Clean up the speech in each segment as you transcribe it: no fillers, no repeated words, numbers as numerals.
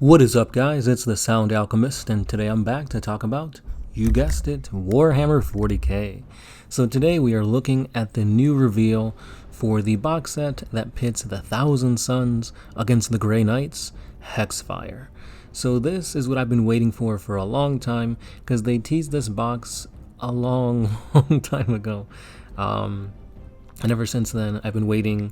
What is up, guys? It's the Sound Alchemist, and today I'm back to talk about, you guessed it, Warhammer 40k. So today we are looking at the new reveal for the box set that pits the Thousand Suns against the Grey Knights, HexFire. So this is what I've been waiting for a long time, because they teased this box a long time ago. And ever since then, I've been waiting,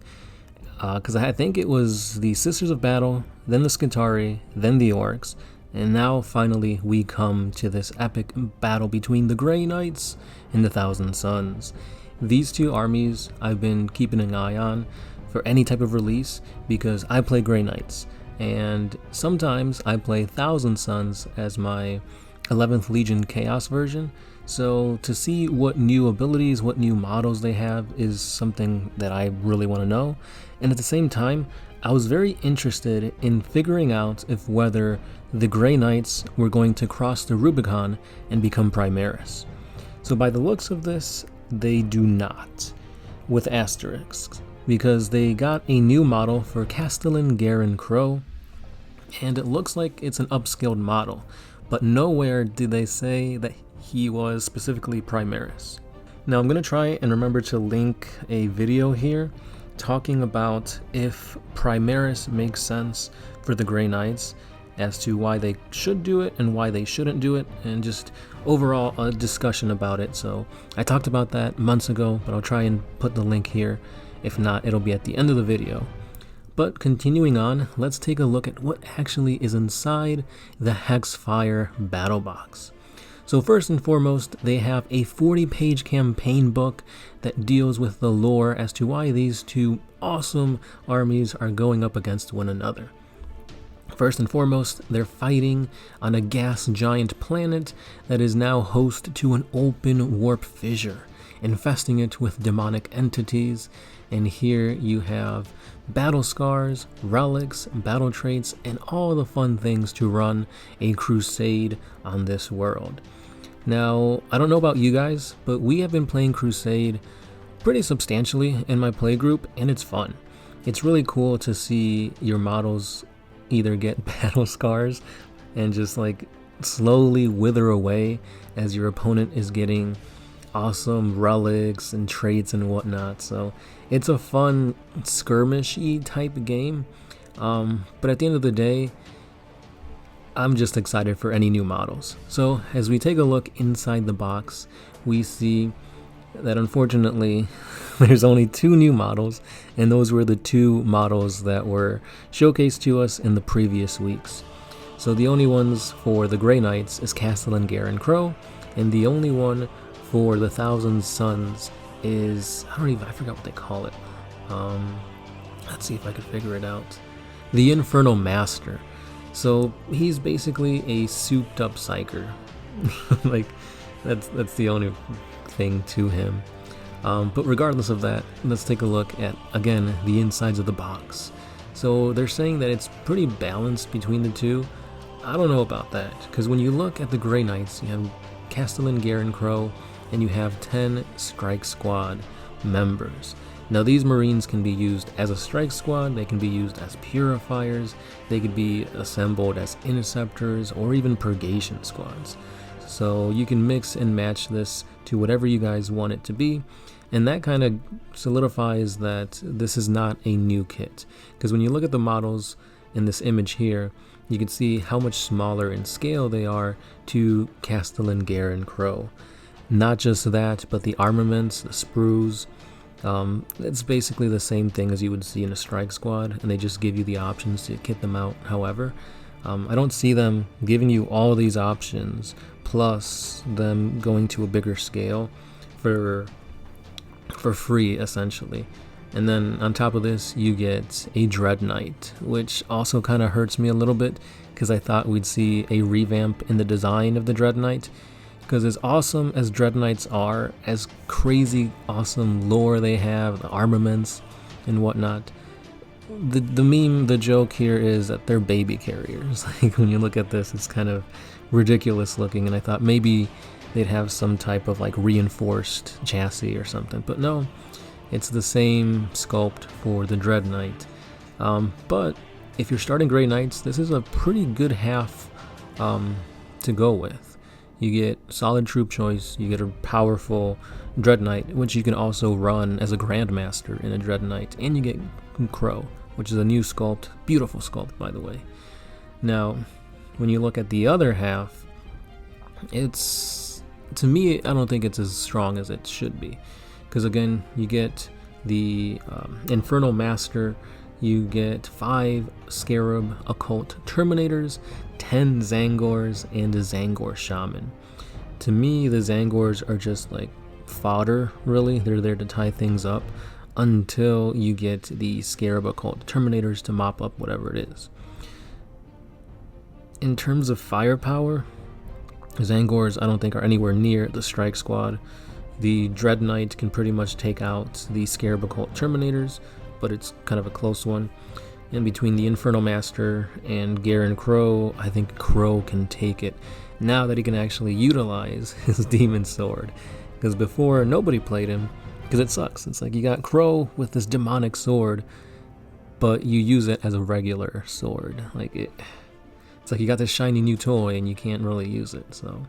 because I think it was the Sisters of Battle, then the Skitarii, then the Orcs, and now finally we come to this epic battle between the Grey Knights and the Thousand Suns. These two armies I've been keeping an eye on for any type of release because I play Grey Knights, and sometimes I play Thousand Suns as my 11th Legion Chaos version. So to see what new abilities, what new models they have is something that I really want to know. And at the same time, I was very interested in figuring out if whether the Grey Knights were going to cross the Rubicon and become Primaris. So by the looks of this, they do not, with asterisks, because they got a new model for Castellan Garen Crow, and it looks like it's an upscaled model, but nowhere did they say that he was specifically Primaris. Now I'm going to try and remember to link a video here talking about if Primaris makes sense for the Grey Knights, as to why they should do it and why they shouldn't do it, and just overall a discussion about it. So I talked about that months ago, but I'll try and put the link here. If not, it'll be at the end of the video. But continuing on, let's take a look at what actually is inside the HexFire battle box. So first and foremost, they have a 40-page campaign book that deals with the lore as to why these two awesome armies are going up against one another. First and foremost, they're fighting on a gas giant planet that is now host to an open warp fissure, infesting it with demonic entities. And here you have battle scars, relics, battle traits, and all the fun things to run a crusade on this world. Now, I don't know about you guys, but we have been playing Crusade pretty substantially in my playgroup, and it's fun. It's really cool to see your models either get battle scars and just like slowly wither away as your opponent is getting awesome relics and traits and whatnot. So it's a fun skirmishy type game, but at the end of the day, I'm just excited for any new models. So as we take a look inside the box, we see that unfortunately there's only two new models, and those were the two models that were showcased to us in the previous weeks. So the only ones for the Grey Knights is Castellan Garen Crow, and the only one for the Thousand Suns is, I forgot what they call it. Let's see if I could figure it out. The Infernal Master. So he's basically a souped up psyker. Like that's the only thing to him. But regardless of that, let's take a look at, again, the insides of the box. So they're saying that it's pretty balanced between the two. I don't know about that, because when you look at the Grey Knights, you have Castellan Garen Crow, and you have 10 strike squad members. Now these Marines can be used as a strike squad, they can be used as purifiers, they could be assembled as interceptors, or even purgation squads. So you can mix and match this to whatever you guys want it to be, and that kind of solidifies that this is not a new kit. Because when you look at the models in this image here, you can see how much smaller in scale they are to Castellan Garen Crow. Not just that, but the armaments, the sprues, it's basically the same thing as you would see in a strike squad, and they just give you the options to kit them out. However, I don't see them giving you all these options, plus them going to a bigger scale for free, essentially. And then on top of this, you get a Dread Knight, which also kind of hurts me a little bit, because I thought we'd see a revamp in the design of the Dread Knight. Because as awesome as Dread Knights are, as crazy awesome lore they have, the armaments and whatnot, the meme, the joke here is that they're baby carriers. Like when you look at this, it's kind of ridiculous looking, and I thought maybe they'd have some type of like reinforced chassis or something, but no, it's the same sculpt for the Dread Knight. But if you're starting Grey Knights, this is a pretty good half to go with. You get solid troop choice, you get a powerful Dread Knight, which you can also run as a Grandmaster in a Dread Knight, and you get Crow, which is a new sculpt, beautiful sculpt by the way. Now, when you look at the other half, it's, to me, I don't think it's as strong as it should be. Because again, you get the Infernal Master, you get 5 Scarab Occult Terminators, 10 Zangors, and a Zangor Shaman. To me, the Zangors are just like fodder, really. They're there to tie things up until you get the Scarab Occult Terminators to mop up whatever it is. In terms of firepower, Zangors I don't think are anywhere near the Strike Squad. The Dread Knight can pretty much take out the Scarab Occult Terminators, but it's kind of a close one. And between the Infernal Master and Garen Crow, I think Crow can take it now that he can actually utilize his Demon Sword. Because before, nobody played him, because it sucks. It's like you got Crow with this demonic sword, but you use it as a regular sword. It's like you got this shiny new toy and you can't really use it. So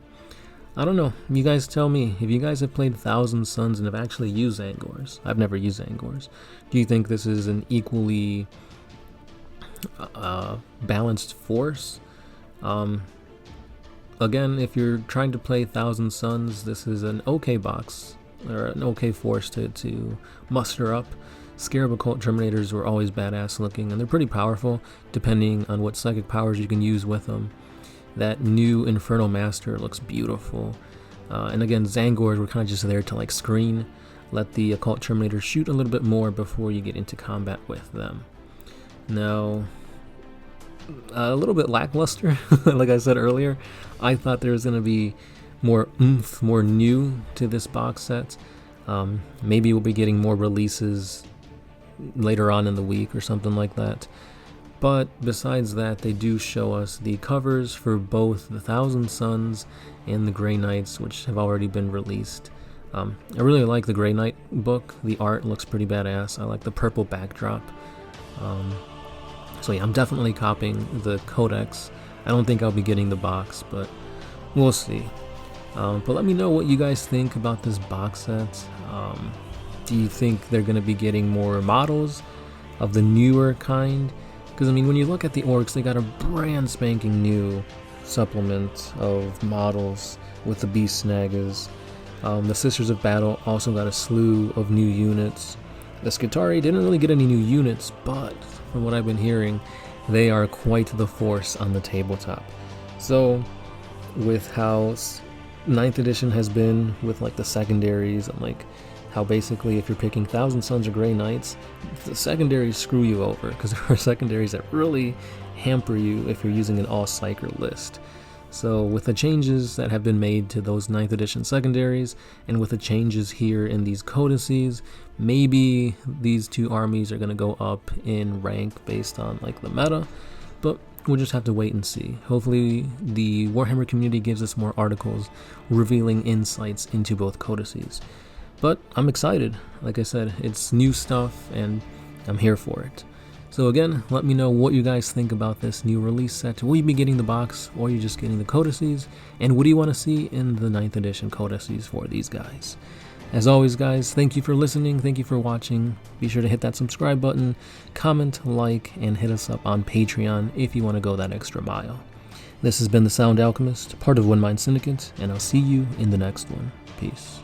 I don't know. You guys tell me. If you guys have played Thousand Suns and have actually used Zangors, I've never used Zangors. Do you think this is an equally balanced force? Again, if you're trying to play Thousand Suns, this is an okay box, or an okay force to muster up. Scarab Occult Terminators were always badass looking, and they're pretty powerful, depending on what psychic powers you can use with them. That new Infernal Master looks beautiful. And again, Zangors were kind of just there to like screen, let the Occult Terminators shoot a little bit more before you get into combat with them. Now, a little bit lackluster, like I said earlier. I thought there was going to be more oomph, more new to this box set. Maybe we'll be getting more releases later on in the week or something like that. But besides that, they do show us the covers for both the Thousand Suns and the Grey Knights, which have already been released. I really like the Grey Knight book. The art looks pretty badass. I like the purple backdrop. So yeah, I'm definitely copying the Codex. I don't think I'll be getting the box, but we'll see. But let me know what you guys think about this box set. Do you think they're going to be getting more models of the newer kind? Because I mean, when you look at the orcs, they got a brand spanking new supplement of models with the Beast Snagas. The Sisters of Battle also got a slew of new units. The Skitarii didn't really get any new units, but from what I've been hearing, they are quite the force on the tabletop. So, with how 9th edition has been with like the secondaries, and like how basically if you're picking Thousand Suns or Grey Knights, the secondaries screw you over, because there are secondaries that really hamper you if you're using an all-psyker list. So with the changes that have been made to those 9th edition secondaries, and with the changes here in these codices, maybe these two armies are going to go up in rank based on like the meta, but we'll just have to wait and see. Hopefully the Warhammer community gives us more articles revealing insights into both codices. But I'm excited. Like I said, it's new stuff and I'm here for it. So again, let me know what you guys think about this new release set. Will you be getting the box, or are you just getting the codices? And what do you want to see in the 9th edition codices for these guys? As always, guys, thank you for listening. Thank you for watching. Be sure to hit that subscribe button, comment, like, and hit us up on Patreon if you want to go that extra mile. This has been the Sound Alchemist, part of One Mind Syndicate, and I'll see you in the next one. Peace.